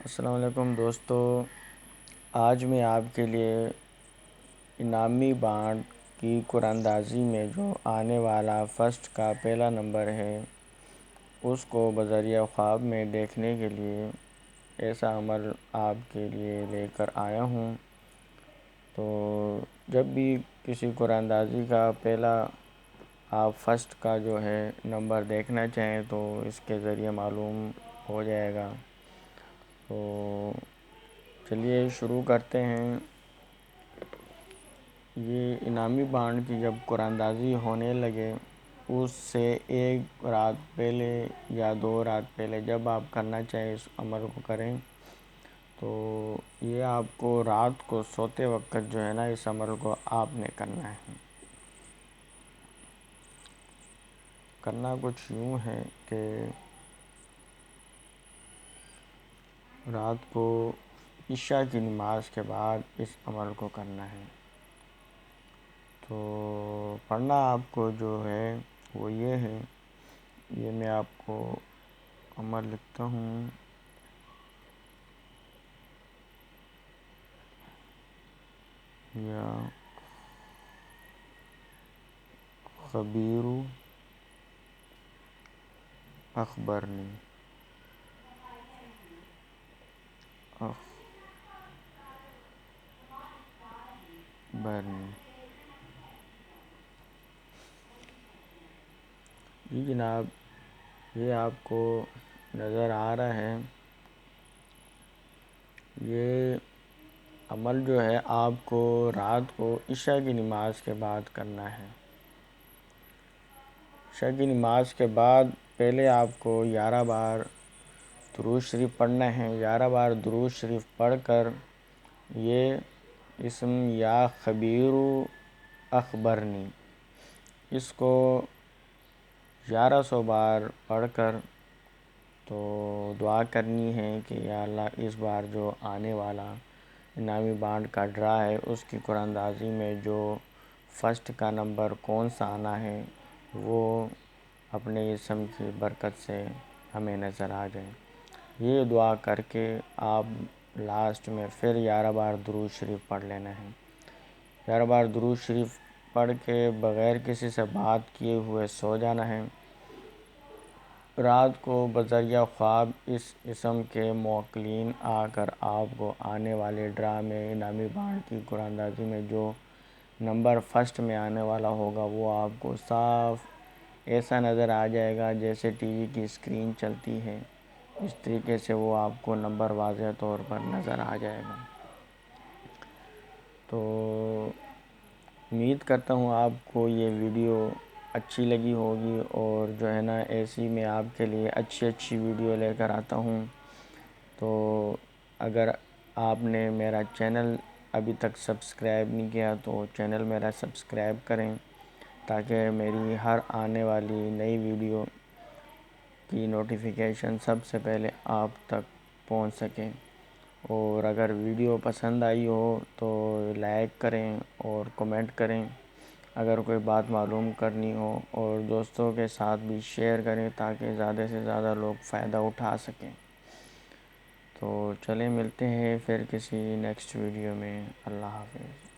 السلام علیکم دوستو، آج میں آپ کے لیے انعامی بانڈ کی قرآن اندازی میں جو آنے والا فرسٹ کا پہلا نمبر ہے اس کو بذریعہ خواب میں دیکھنے کے لیے ایسا عمل آپ کے لیے لے کر آیا ہوں۔ تو جب بھی کسی قرآن اندازی کا پہلا آپ فرسٹ کا جو ہے نمبر دیکھنا چاہیں تو اس کے ذریعے معلوم ہو جائے گا۔ تو چلیے شروع کرتے ہیں۔ یہ انعامی بانڈ کی جب قرآن اندازی ہونے لگے اس سے ایک رات پہلے یا 2 رات پہلے جب آپ کرنا چاہیں اس عمل کو کریں۔ تو یہ آپ کو رات کو سوتے وقت جو ہے نا اس عمل کو آپ نے کرنا ہے۔ کرنا کچھ یوں ہے کہ رات کو عشاء کی نماز کے بعد اس عمل کو کرنا ہے۔ تو پڑھنا آپ کو جو ہے وہ یہ ہے، یہ میں آپ کو عمل لکھتا ہوں۔ یا خبیر اخبرنی جی جناب، یہ آپ کو نظر آ رہا ہے، یہ عمل جو ہے آپ کو رات کو عشاء کی نماز کے بعد کرنا ہے۔ عشاء کی نماز کے بعد پہلے آپ کو 11 بار درود شریف پڑھنا ہے۔ 11 بار درود شریف پڑھ کر یہ اسم یا خبیر اخبرنی اس کو 1100 بار پڑھ کر تو دعا کرنی ہے کہ یا اللہ اس بار جو آنے والا انعامی بانڈ کا ڈرا ہے اس کی قرآن اندازی میں جو فرسٹ کا نمبر کون سا آنا ہے وہ اپنے اسم کی برکت سے ہمیں نظر آ جائے۔ یہ دعا کر کے آپ لاسٹ میں پھر 11 بار درود شریف پڑھ لینا ہے۔ 11 بار درود شریف پڑھ کے بغیر کسی سے بات کیے ہوئے سو جانا ہے۔ رات کو بذریعہ خواب اس اسم کے موکلین آ کر آپ کو آنے والے ڈرا میں انعامی بانڈ کی قرآن اندازی میں جو نمبر فرسٹ میں آنے والا ہوگا وہ آپ کو صاف ایسا نظر آ جائے گا جیسے ٹی وی کی اسکرین چلتی ہے، اس طریقے سے وہ آپ کو نمبر واضح طور پر نظر آ جائے گا۔ تو امید کرتا ہوں آپ کو یہ ویڈیو اچھی لگی ہوگی، اور جو ہے نا ایسی میں آپ کے لیے اچھی ویڈیو لے کر آتا ہوں۔ تو اگر آپ نے میرا چینل ابھی تک سبسکرائب نہیں کیا تو چینل میرا سبسکرائب کریں تاکہ میری ہر آنے والی نئی ویڈیو کی نوٹیفیکیشن سب سے پہلے آپ تک پہنچ سکیں۔ اور اگر ویڈیو پسند آئی ہو تو لائک کریں اور کمنٹ کریں، اگر کوئی بات معلوم کرنی ہو، اور دوستوں کے ساتھ بھی شیئر کریں تاکہ زیادہ سے زیادہ لوگ فائدہ اٹھا سکیں۔ تو چلیں ملتے ہیں پھر کسی نیکسٹ ویڈیو میں۔ اللہ حافظ۔